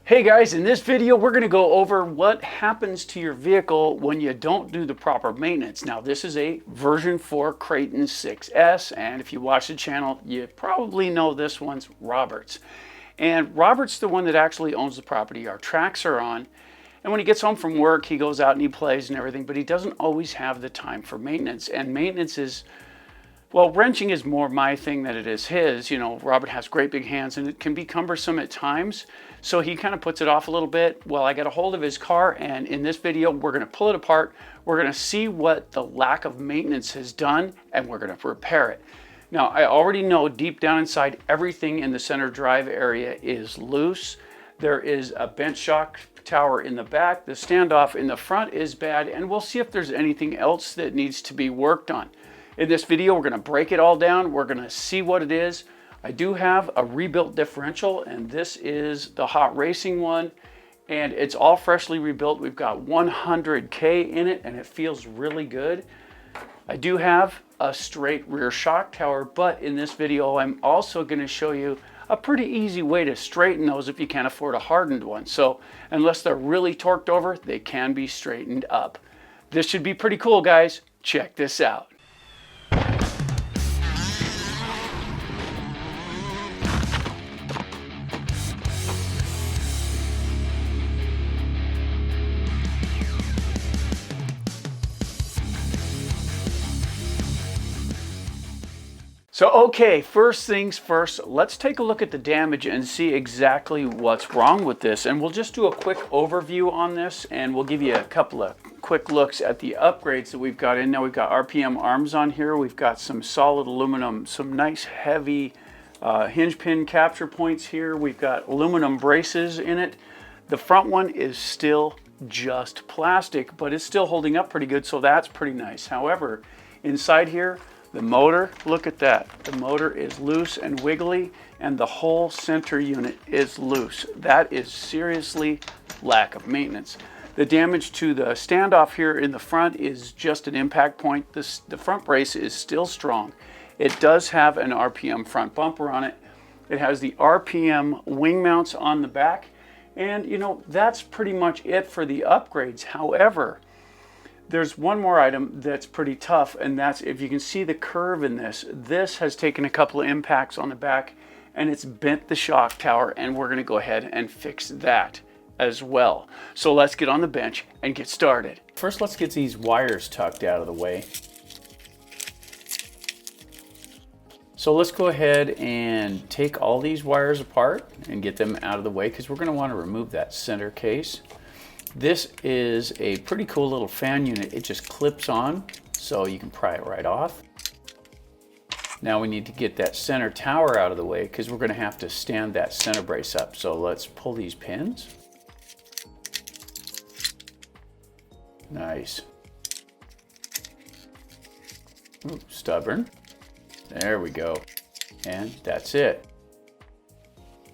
Hey guys, in this video we're going to go over what happens to your vehicle when you don't do the proper maintenance. Now this is a version 4 Kraton 6S, and if you watch the channel you probably know this one's Robert's. And Robert's the one that actually owns the property our tracks are on. And when he gets home from work he goes out and he plays and everything, but he doesn't always have the time for maintenance. And maintenance is, well, wrenching is more my thing than it is his. You know, Robert has great big hands and it can be cumbersome at times. So he kind of puts it off a little bit. Well, I got a hold of his car, and in this video, we're going to pull it apart. We're going to see what the lack of maintenance has done, and we're going to repair it. Now, I already know deep down inside, everything in the center drive area is loose. There is a bent shock tower in the back. The standoff in the front is bad, and we'll see if there's anything else that needs to be worked on. In this video, we're going to break it all down. We're going to see what it is. I do have a rebuilt differential, and this is the hot racing one, and it's all freshly rebuilt. We've got 100K in it, and it feels really good. I do have a straight rear shock tower, but in this video, I'm also going to show you a pretty easy way to straighten those if you can't afford a hardened one. So unless they're really torqued over, they can be straightened up. This should be pretty cool, guys. Check this out. So, okay, first things first, let's take a look at the damage and see exactly what's wrong with this. And we'll just do a quick overview on this, and we'll give you a couple of quick looks at the upgrades that we've got in. Now we've got RPM arms on here. We've got some solid aluminum, some nice heavy hinge pin capture points here. We've got aluminum braces in it. The front one is still just plastic, but it's still holding up pretty good, so that's pretty nice. However, inside here, the motor, look at that. The motor is loose and wiggly, and the whole center unit is loose. That is seriously lack of maintenance. The damage to the standoff here in the front is just an impact point. The front brace is still strong. It does have an RPM front bumper on it. It has the RPM wing mounts on the back, and you know, that's pretty much it for the upgrades. However, there's one more item that's pretty tough, and that's, if you can see the curve in this, this has taken a couple of impacts on the back and it's bent the shock tower, and we're going to go ahead and fix that as well. So let's get on the bench and get started. First, let's get these wires tucked out of the way. So let's go ahead and take all these wires apart and get them out of the way, because we're going to want to remove that center case. This is a pretty cool little fan unit. It just clips on, so you can pry it right off. Now we need to get that center tower out of the way, because we're going to have to stand that center brace up. So let's pull these pins. Nice. Ooh, stubborn. There we go. And that's it.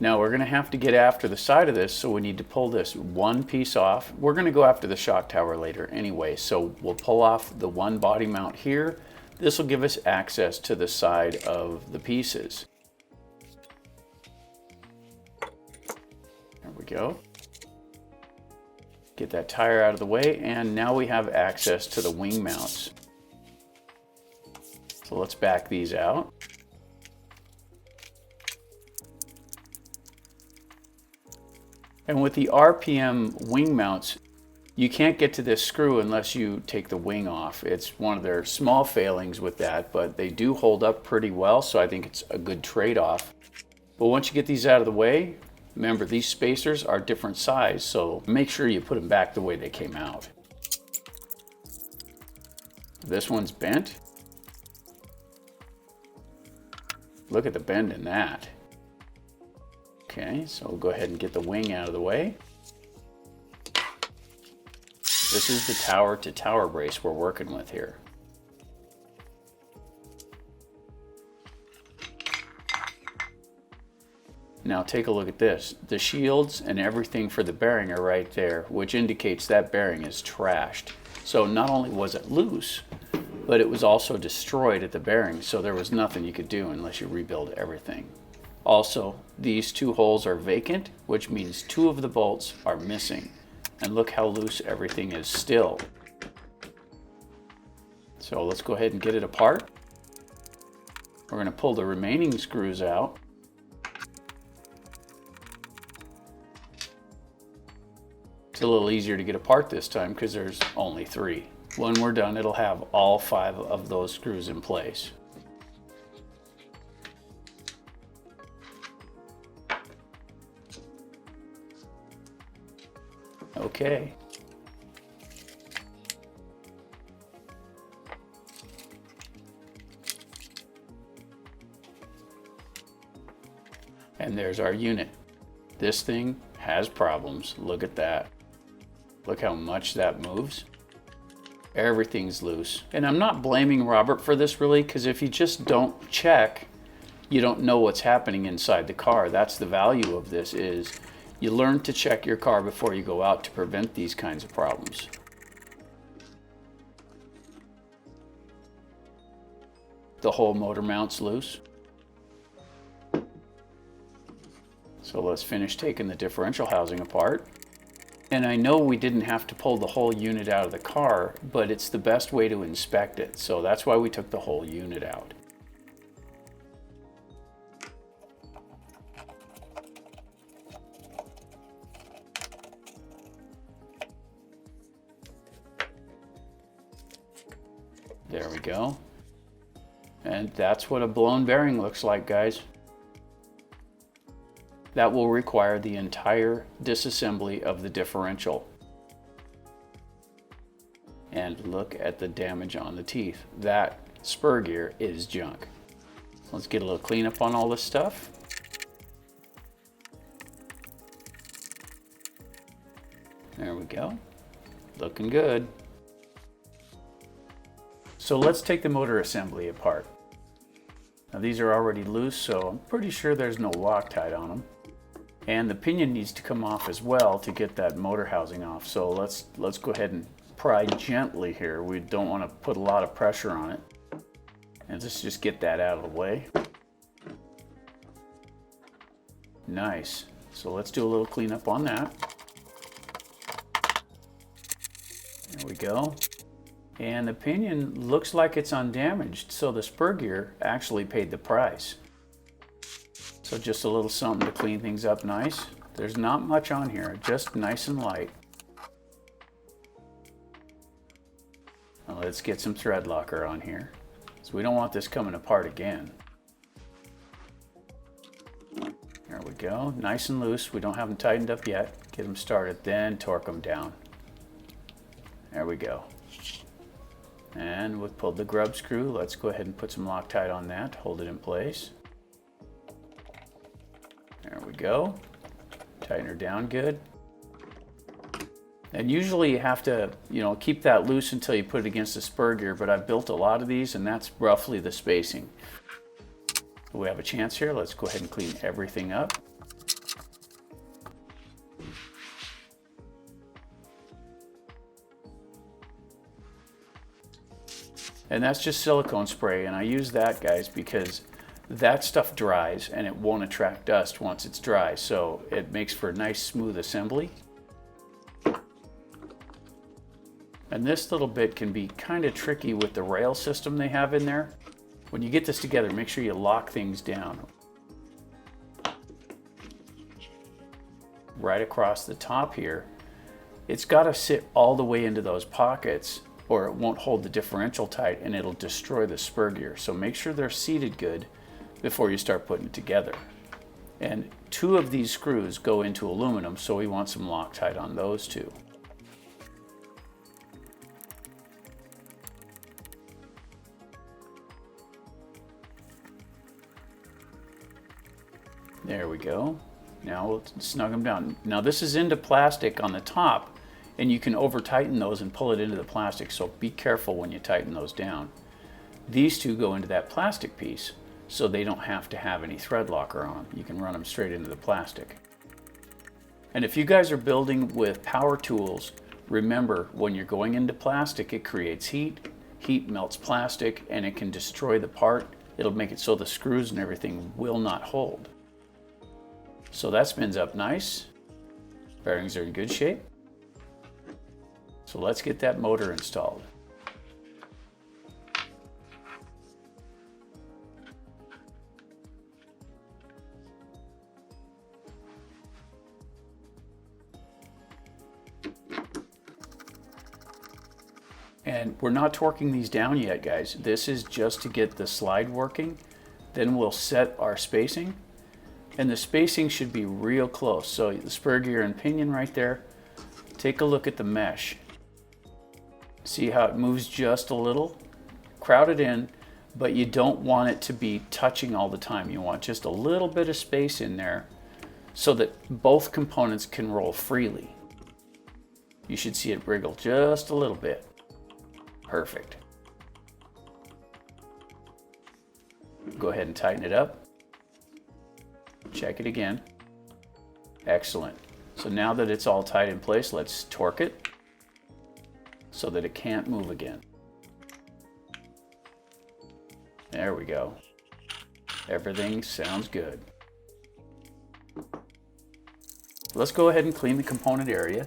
Now we're going to have to get after the side of this, so we need to pull this one piece off. We're going to go after the shock tower later anyway, so we'll pull off the one body mount here. This will give us access to the side of the pieces. There we go. Get that tire out of the way, and now we have access to the wing mounts. So let's back these out. And with the RPM wing mounts, you can't get to this screw unless you take the wing off. It's one of their small failings with that, but they do hold up pretty well, so I think it's a good trade-off. But once you get these out of the way, remember these spacers are different size, so make sure you put them back the way they came out. This one's bent. Look at the bend in that. Okay, so we'll go ahead and get the wing out of the way. This is the tower to tower brace we're working with here. Now take a look at this. The shields and everything for the bearing are right there, which indicates that bearing is trashed. So not only was it loose, but it was also destroyed at the bearing, so there was nothing you could do unless you rebuild everything. Also, these two holes are vacant, which means two of the bolts are missing. And look how loose everything is still. So let's go ahead and get it apart. We're going to pull the remaining screws out. It's a little easier to get apart this time because there's only 3. When we're done, it'll have all 5 of those screws in place. Okay. And there's our unit. This thing has problems. Look at that. Look how much that moves. Everything's loose. And I'm not blaming Robert for this really, because if you just don't check, you don't know what's happening inside the car. That's the value of this, is you learn to check your car before you go out to prevent these kinds of problems. The whole motor mount's loose. So let's finish taking the differential housing apart. And I know we didn't have to pull the whole unit out of the car, but it's the best way to inspect it. So that's why we took the whole unit out. There we go. And that's what a blown bearing looks like, guys. That will require the entire disassembly of the differential. And look at the damage on the teeth. That spur gear is junk. Let's get a little cleanup on all this stuff. There we go. Looking good. So let's take the motor assembly apart. Now these are already loose, so I'm pretty sure there's no Loctite on them. And the pinion needs to come off as well to get that motor housing off. So let's go ahead and pry gently here. We don't want to put a lot of pressure on it. And let's just get that out of the way. Nice. So let's do a little cleanup on that. There we go. And the pinion looks like it's undamaged, so the spur gear actually paid the price. So just a little something to clean things up nice. There's not much on here, just nice and light. Now let's get some thread locker on here. So we don't want this coming apart again. There we go, nice and loose. We don't have them tightened up yet. Get them started, then torque them down. There we go. And we've pulled the grub screw. Let's go ahead and put some Loctite on that, hold it in place. There we go. Tighten her down good. And usually you have to, keep that loose until you put it against the spur gear, but I've built a lot of these and that's roughly the spacing. So we have a chance here. Let's go ahead and clean everything up. And that's just silicone spray, and I use that, guys, because that stuff dries and it won't attract dust once it's dry, so it makes for a nice smooth assembly. And this little bit can be kind of tricky with the rail system they have in there. When you get this together, make sure you lock things down. Right across the top here, it's got to sit all the way into those pockets, or it won't hold the differential tight and it'll destroy the spur gear. So make sure they're seated good before you start putting it together. And 2 of these screws go into aluminum, so we want some Loctite on those 2. There we go. Now we'll snug them down. Now this is into plastic on the top, and you can over tighten those and pull it into the plastic, so be careful when you tighten those down. These 2 go into that plastic piece, so they don't have to have any thread locker on them. You can run them straight into the plastic. And if you guys are building with power tools, remember when you're going into plastic, it creates heat. Heat melts plastic and it can destroy the part. It'll make it so the screws and everything will not hold. So that spins up nice. Bearings are in good shape. So let's get that motor installed. And we're not torquing these down yet, guys. This is just to get the slide working. Then we'll set our spacing. And the spacing should be real close. So the spur gear and pinion right there. Take a look at the mesh. See how it moves just a little? Crowd it in, but you don't want it to be touching all the time. You want just a little bit of space in there so that both components can roll freely. You should see it wriggle just a little bit. Perfect. Go ahead and tighten it up. Check it again. Excellent. So now that it's all tight in place, let's torque it so that it can't move again. There we go. Everything sounds good. Let's go ahead and clean the component area.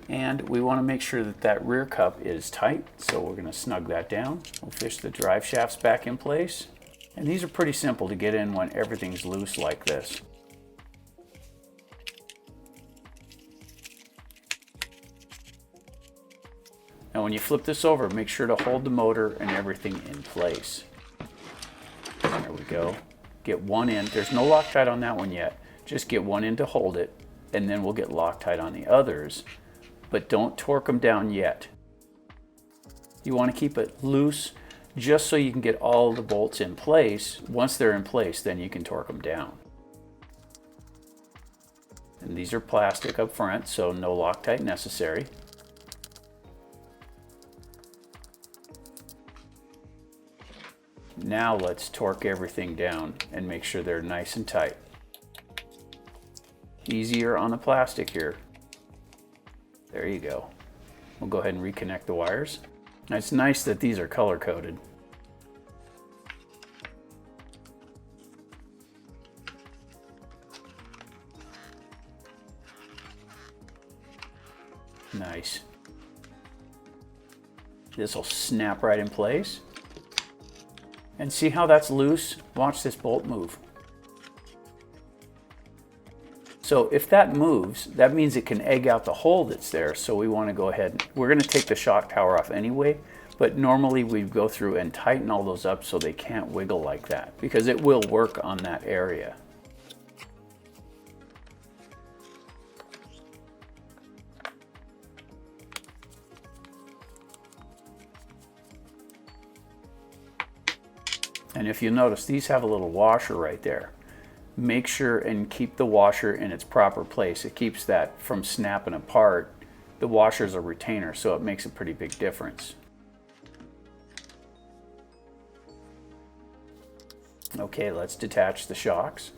And we want to make sure that that rear cup is tight, so we're going to snug that down. We'll fish the drive shafts back in place. And these are pretty simple to get in when everything's loose like this. Now when you flip this over, make sure to hold the motor and everything in place. There we go. Get one in. There's no Loctite on that one yet. Just get one in to hold it, and then we'll get Loctite on the others. But don't torque them down yet. You want to keep it loose just so you can get all the bolts in place. Once they're in place, then you can torque them down. And these are plastic up front, so no Loctite necessary. Now let's torque everything down and make sure they're nice and tight. Easier on the plastic here. There you go. We'll go ahead and reconnect the wires. Now, it's nice that these are color coded. Nice. This will snap right in place. And see how that's loose? Watch this bolt move. So if that moves, that means it can egg out the hole that's there. So we want to go ahead. We're going to take the shock tower off anyway, but normally we go through and tighten all those up so they can't wiggle like that, because it will work on that area. And if you notice, these have a little washer right there. Make sure and keep the washer in its proper place. It keeps that from snapping apart. The washer's a retainer, so it makes a pretty big difference. Okay, let's detach the shocks.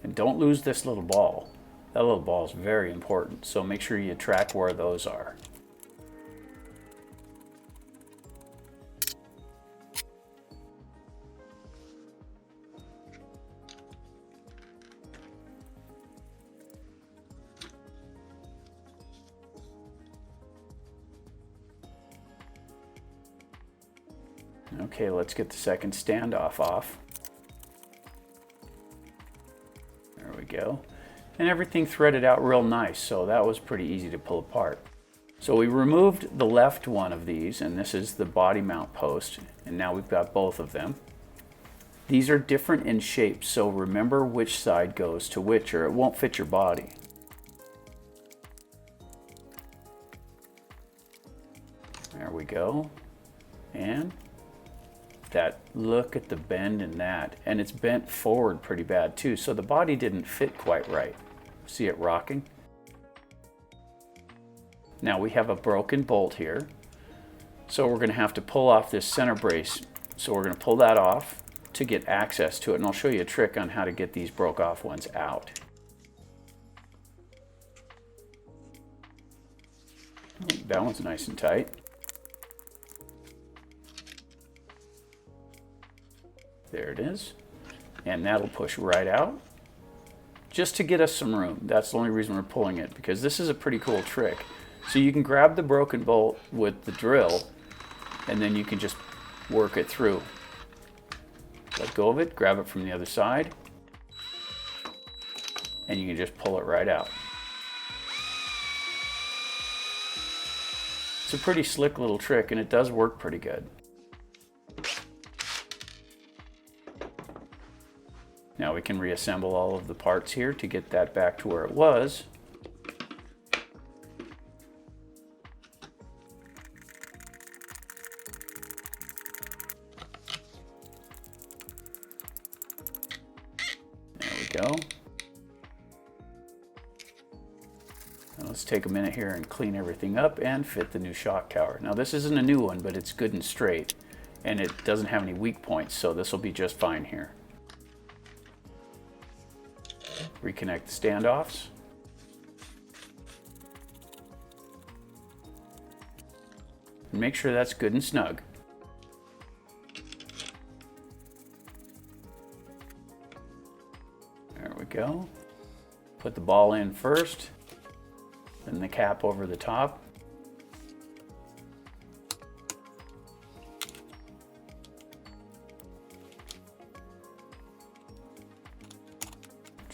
And don't lose this little ball. That little ball is very important, so make sure you track where those are. Okay, let's get the second standoff off. There we go. And everything threaded out real nice, so that was pretty easy to pull apart. So we removed the left one of these, and this is the body mount post, and now we've got both of them. These are different in shape, so remember which side goes to which, or it won't fit your body. There we go. And that, look at the bend in that, and it's bent forward pretty bad too, so the body didn't fit quite right. See it rocking? Now we have a broken bolt here, so we're going to have to pull off this center brace. So we're going to pull that off to get access to it, and I'll show you a trick on how to get these broke off ones out. That one's nice and tight. There it is. And that'll push right out, just to get us some room. That's the only reason we're pulling it, because this is a pretty cool trick. So you can grab the broken bolt with the drill, and then you can just work it through. Let go of it, grab it from the other side, and you can just pull it right out. It's a pretty slick little trick, and it does work pretty good. Now we can reassemble all of the parts here to get that back to where it was. There we go. Now let's take a minute here and clean everything up and fit the new shock tower. Now this isn't a new one, but it's good and straight, and it doesn't have any weak points, so this will be just fine here. Reconnect the standoffs. And make sure that's good and snug. There we go. Put the ball in first, then the cap over the top.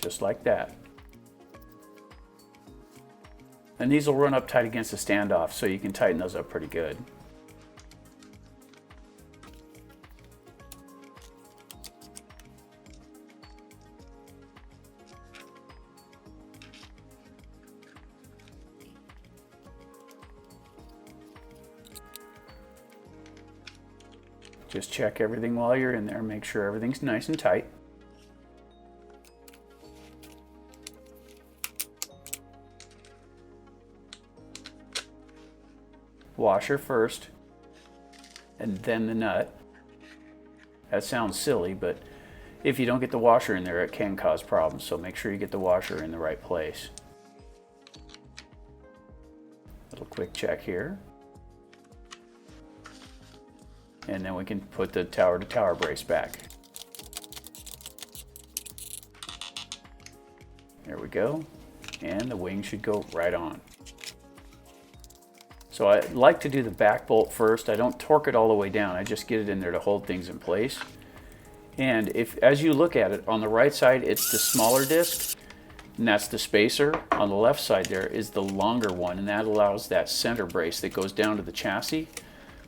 Just like that. And these will run up tight against the standoff, so you can tighten those up pretty good. Just check everything while you're in there, make sure everything's nice and tight. Washer first, and then the nut. That sounds silly, but if you don't get the washer in there, it can cause problems, so make sure you get the washer in the right place. Little quick check here. And then we can put the tower-to-tower brace back. There we go. And the wing should go right on. So I like to do the back bolt first. I don't torque it all the way down. I just get it in there to hold things in place. And as you look at it, on the right side, it's the smaller disc, and that's the spacer. On the left side there is the longer one, and that allows that center brace that goes down to the chassis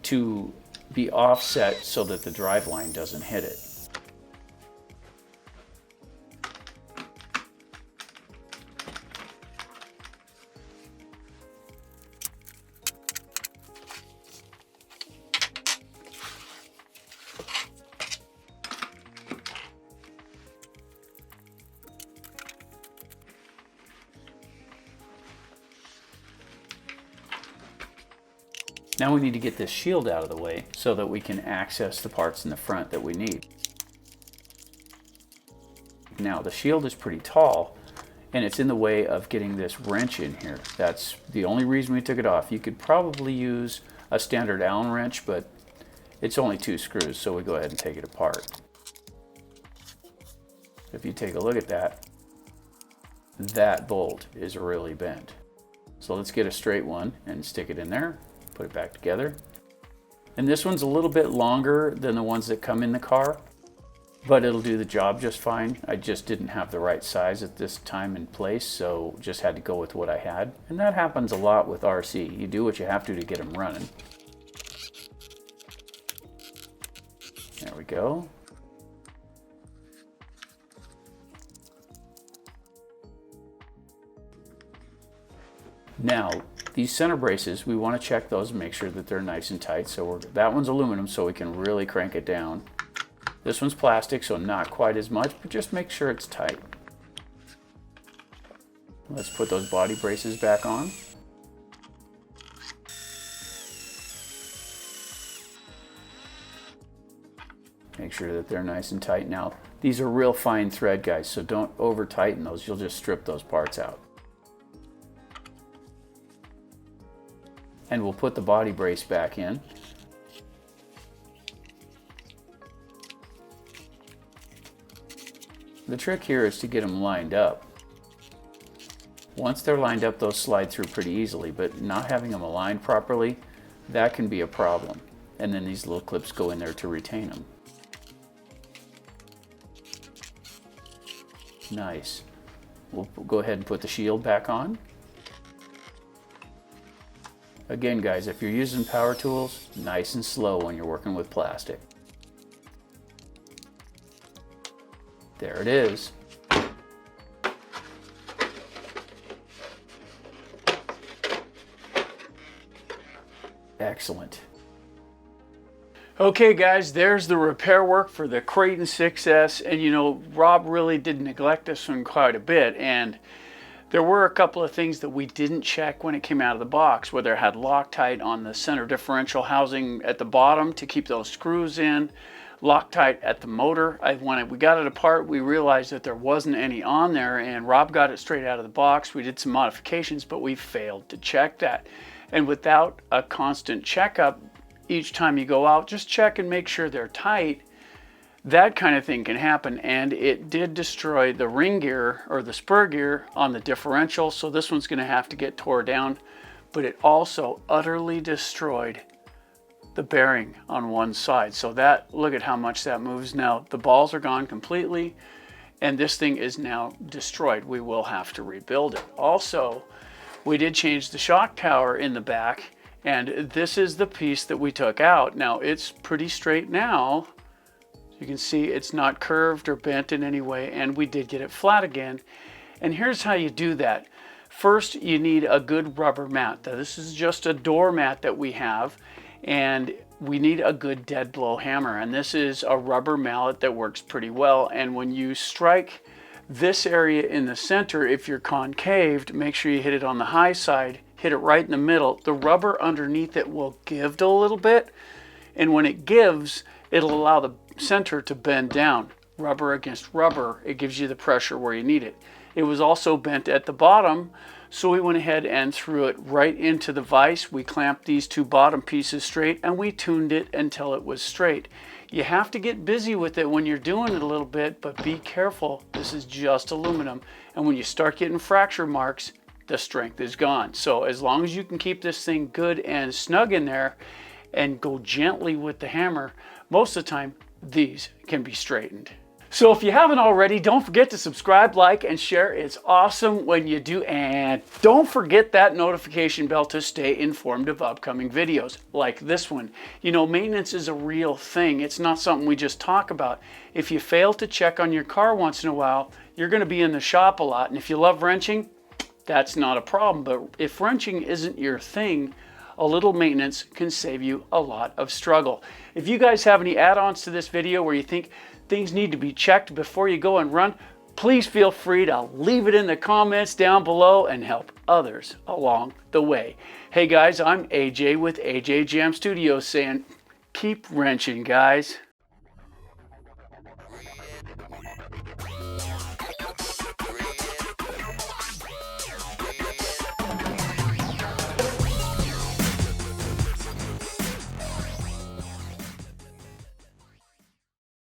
to be offset so that the drive line doesn't hit it. Now we need to get this shield out of the way so that we can access the parts in the front that we need. Now the shield is pretty tall, and it's in the way of getting this wrench in here. That's the only reason we took it off. You could probably use a standard Allen wrench, but it's only 2 screws, so we go ahead and take it apart. If you take a look at that, that bolt is really bent. So let's get a straight one and stick it in there. Put it back together. And this one's a little bit longer than the ones that come in the car, but it'll do the job just fine. I just didn't have the right size at this time and place, so just had to go with what I had. And that happens a lot with RC. You do what you have to get them running. There we go. Now, these center braces, we want to check those and make sure that they're nice and tight. So that one's aluminum, so we can really crank it down. This one's plastic, so not quite as much, but just make sure it's tight. Let's put those body braces back on. Make sure that they're nice and tight. Now, these are real fine thread, guys, so don't over tighten those. You'll just strip those parts out. And we'll put the body brace back in. The trick here is to get them lined up. Once they're lined up, those slide through pretty easily, but not having them aligned properly, that can be a problem. And then these little clips go in there to retain them. Nice. We'll go ahead and put the shield back on. Again, guys, if you're using power tools, nice and slow when you're working with plastic. There it is. Excellent. Okay guys, there's the repair work for the Kraton 6S, and you know, Rob really did neglect this one quite a bit, and there were a couple of things that we didn't check when it came out of the box, whether it had Loctite on the center differential housing at the bottom to keep those screws in, Loctite at the motor. When we got it apart, we realized that there wasn't any on there, and Rob got it straight out of the box. We did some modifications, but we failed to check that. And without a constant checkup, each time you go out, just check and make sure they're tight. That kind of thing can happen, and it did destroy the ring gear or the spur gear on the differential, so this one's going to have to get tore down. But it also utterly destroyed the bearing on one side. So that, look at how much that moves now. The balls are gone completely, and this thing is now destroyed. We will have to rebuild it. Also, we did change the shock tower in the back, and this is the piece that we took out. Now it's pretty straight now. You can see it's not curved or bent in any way, and we did get it flat again. And here's how you do that. First, you need a good rubber mat. Now, this is just a door mat that we have, and we need a good dead blow hammer. And this is a rubber mallet that works pretty well. And when you strike this area in the center, if you're concaved, make sure you hit it on the high side, hit it right in the middle. The rubber underneath it will give a little bit, and when it gives, it'll allow the center to bend down. Rubber against rubber, it gives you the pressure where you need it. It was also bent at the bottom, so we went ahead and threw it right into the vise. We clamped these two bottom pieces straight, and we tuned it until it was straight. You have to get busy with it when you're doing it a little bit, but be careful. This is just aluminum, and when you start getting fracture marks, the strength is gone. So as long as you can keep this thing good and snug in there and go gently with the hammer, most of the time these can be straightened. So if you haven't already, don't forget to subscribe, like, and share. It's awesome when you do. And don't forget that notification bell to stay informed of upcoming videos like this one. You know, maintenance is a real thing. It's not something we just talk about. If you fail to check on your car once in a while, you're going to be in the shop a lot. And if you love wrenching, that's not a problem. But if wrenching isn't your thing, a little maintenance can save you a lot of struggle. If you guys have any add-ons to this video where you think things need to be checked before you go and run, please feel free to leave it in the comments down below and help others along the way. Hey guys, I'm AJ with AJ Jam Studios saying, keep wrenching, guys.